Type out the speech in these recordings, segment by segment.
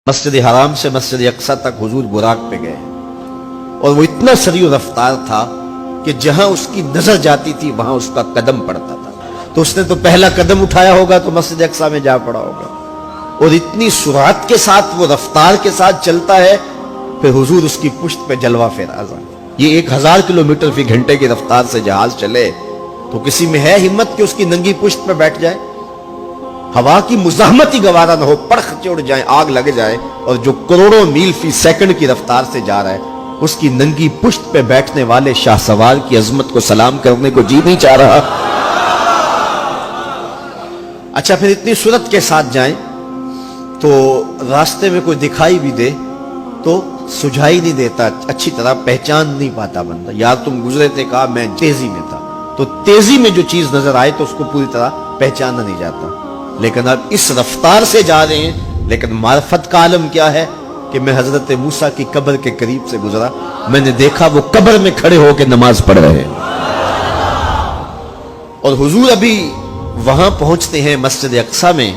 مسجد حرام سے مسجد اقصی تک حضور براق پہ گئے اور وہ اتنا سریع رفتار تھا کہ جہاں اس کی نظر جاتی تھی وہاں اس کا قدم پڑتا تھا. تو اس نے تو پہلا قدم اٹھایا ہوگا تو مسجد اقصی میں جا پڑا ہوگا. اور اتنی سرعت کے ساتھ وہ رفتار کے ساتھ چلتا ہے پھر حضور اس کی پشت پہ جلوہ فراز. یہ 1000 کلومیٹر فی گھنٹے کی رفتار سے جہاز چلے تو کسی میں ہے ہمت کہ اس کی ننگی پشت پہ بیٹھ جائے؟ ہوا کی مزاحمت ہی گوارا نہ ہو، پڑخ چڑ جائیں، آگ لگ جائے. اور جو کروڑوں میل فی سیکنڈ کی رفتار سے جا رہا ہے اس کی ننگی پشت پہ بیٹھنے والے شاہ سوار کی عظمت کو سلام کرنے کو جی نہیں چاہ رہا. اچھا پھر اتنی سرعت کے ساتھ جائیں تو راستے میں کوئی دکھائی بھی دے تو سجھائی نہیں دیتا، اچھی طرح پہچان نہیں پاتا بندہ. یار تم گزرے تھے، کہا میں تیزی میں تھا. تو تیزی میں جو چیز نظر آئے تو اس کو پوری طرح پہچانا نہیں جاتا. لیکن اب اس رفتار سے جا رہے ہیں. لیکن معرفت کا عالم کیا ہے کہ میں حضرت موسیٰ کی قبر کے قریب سے گزرا، میں نے دیکھا وہ قبر میں کھڑے ہو کے نماز پڑھ رہے ہیں. اور حضور ابھی وہاں پہنچتے ہیں مسجد اقصی میں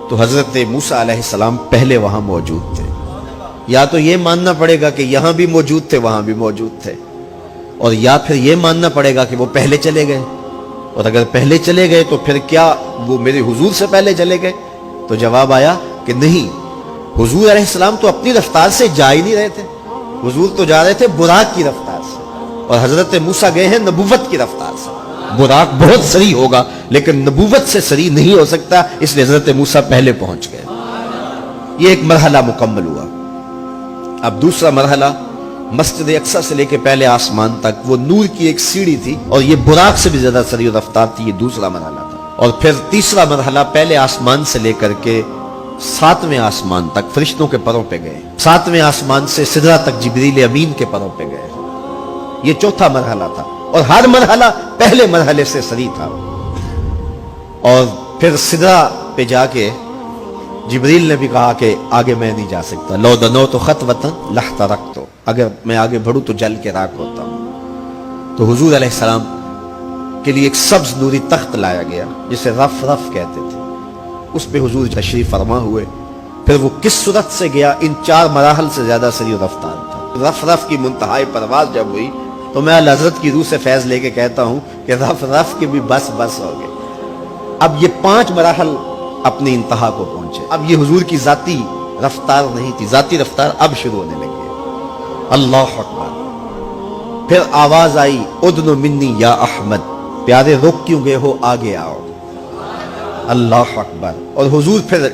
تو حضرت موسیٰ علیہ السلام پہلے وہاں موجود تھے. یا تو یہ ماننا پڑے گا کہ یہاں بھی موجود تھے وہاں بھی موجود تھے، اور یا پھر یہ ماننا پڑے گا کہ وہ پہلے چلے گئے. اور اگر پہلے چلے گئے تو پھر کیا وہ میرے حضور سے پہلے چلے گئے؟ تو جواب آیا کہ نہیں، حضور علیہ السلام تو اپنی رفتار سے جا ہی نہیں رہے تھے. حضور تو جا رہے تھے براق کی رفتار سے، اور حضرت موسیٰ گئے ہیں نبوت کی رفتار سے. براق بہت سریع ہوگا لیکن نبوت سے سریع نہیں ہو سکتا، اس لیے حضرت موسیٰ پہلے پہنچ گئے. یہ ایک مرحلہ مکمل ہوا. اب دوسرا مرحلہ مسجد اقصی سے لے کے پہلے آسمان تک وہ نور کی ایک سیڑھی تھی، اور یہ براق سے بھی زیادہ سریع رفتار تھی. یہ دوسرا مرحلہ تھا. اور پھر تیسرا مرحلہ پہلے آسمان سے لے کر کے 7ویں آسمان تک فرشتوں کے پروں پہ گئے. 7ویں آسمان سے سدرہ تک جبریل امین کے پروں پہ گئے. یہ چوتھا مرحلہ تھا، اور ہر مرحلہ پہلے مرحلے سے سریع تھا. اور پھر سدرہ پہ جا کے جبریل نے بھی کہا کہ آگے میں نہیں جا سکتا. لو دنوت خطوۃ لاحترقت، اگر میں آگے بڑھوں تو جل کے راکھ ہوتا ہوں. تو حضور علیہ السلام کے لیے ایک سبز نوری تخت لایا گیا جسے رف رف کہتے تھے. اس پہ حضور تشریف فرما ہوئے. پھر وہ کس صورت سے گیا؟ ان 4 مراحل سے زیادہ سریع رفتار تھا. رف رف کی منتہائی پرواز جب ہوئی تو میں حضرت کی روح سے فیض لے کے کہتا ہوں کہ رف رف کے بھی بس بس ہو گئے. اب یہ 5 مراحل اپنی انتہا کو پہنچے. اب یہ حضور کی ذاتی رفتار نہیں تھی، ذاتی رفتار اب شروع ہونے لگی. اللہ اکبر. پھر آواز آئی ادنو منی یا احمد، پیارے رک کیوں گئے ہو، آگے آؤ. اللہ اکبر. اور حضور پھر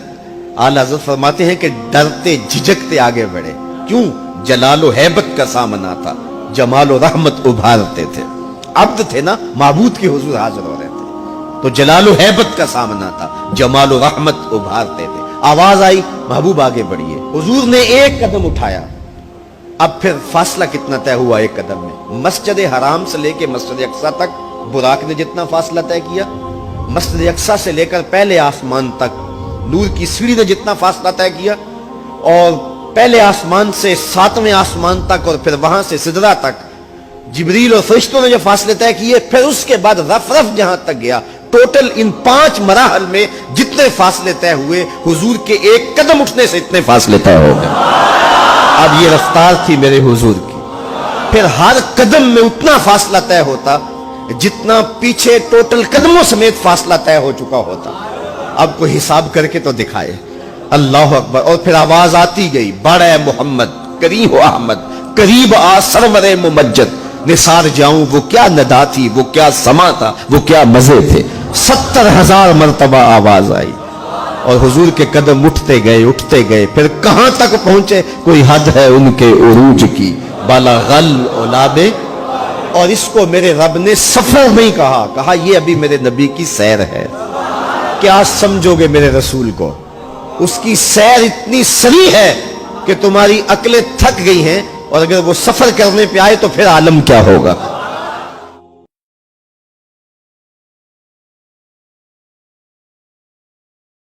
اعلیٰ حضرت فرماتے ہیں کہ ڈرتے جھجکتے آگے بڑھے. کیوں؟ جلال و ہیبت کا سامنا تھا، جمال و رحمت ابھارتے تھے. عبد تھے نا، معبود کے حضور حاضر ہو رہے تھے تو جلال و ہیبت کا سامنا تھا، جمال و رحمت ابھارتے تھے. آواز آئی محبوب آگے بڑھیے. حضور نے ایک قدم اٹھایا. اب پھر فاصلہ کتنا طے ہوا ایک قدم میں؟ مسجد حرام سے لے کے مسجد اقصی تک براق نے جتنا فاصلہ طے کیا، مسجد اقصی سے لے کر پہلے آسمان تک نور کی سیڑھی نے جتنا فاصلہ طے کیا، اور پہلے آسمان سے 7ویں آسمان تک، اور پھر وہاں سے سدرہ تک جبریل اور فرشتوں نے جو فاصلے طے کیے، پھر اس کے بعد رف رف جہاں تک گیا. ٹوٹل ان 5 مراحل میں جتنے فاصلے طے ہوئے، حضور کے ایک قدم اٹھنے سے اتنے فاصلے طے ہو گئے. اب یہ رفتار تھی میرے حضور کی. پھر ہر قدم میں اتنا فاصلہ طے ہوتا جتنا پیچھے ٹوٹل قدموں سمیت فاصلہ طے ہو چکا ہوتا. اب کوئی حساب کر کے تو دکھائے. اللہ اکبر. اور پھر آواز آتی گئی بڑھ محمد کریم و احمد، قریب آ سرور ممجد، نثار جاؤں وہ کیا ندا تھی، وہ کیا سما تھا، وہ کیا مزے تھے. 70,000 مرتبہ آواز آئی اور حضور کے قدم اٹھتے گئے. پھر کہاں تک پہنچے؟ کوئی حد ہے ان کے عروج کی، بالا غل اولابے. اور اس کو میرے رب نے سفر نہیں کہا یہ ابھی میرے نبی کی سیر ہے. کیا سمجھو گے میرے رسول کو؟ اس کی سیر اتنی سریع ہے کہ تمہاری عقلیں تھک گئی ہیں، اور اگر وہ سفر کرنے پہ آئے تو پھر عالم کیا ہوگا.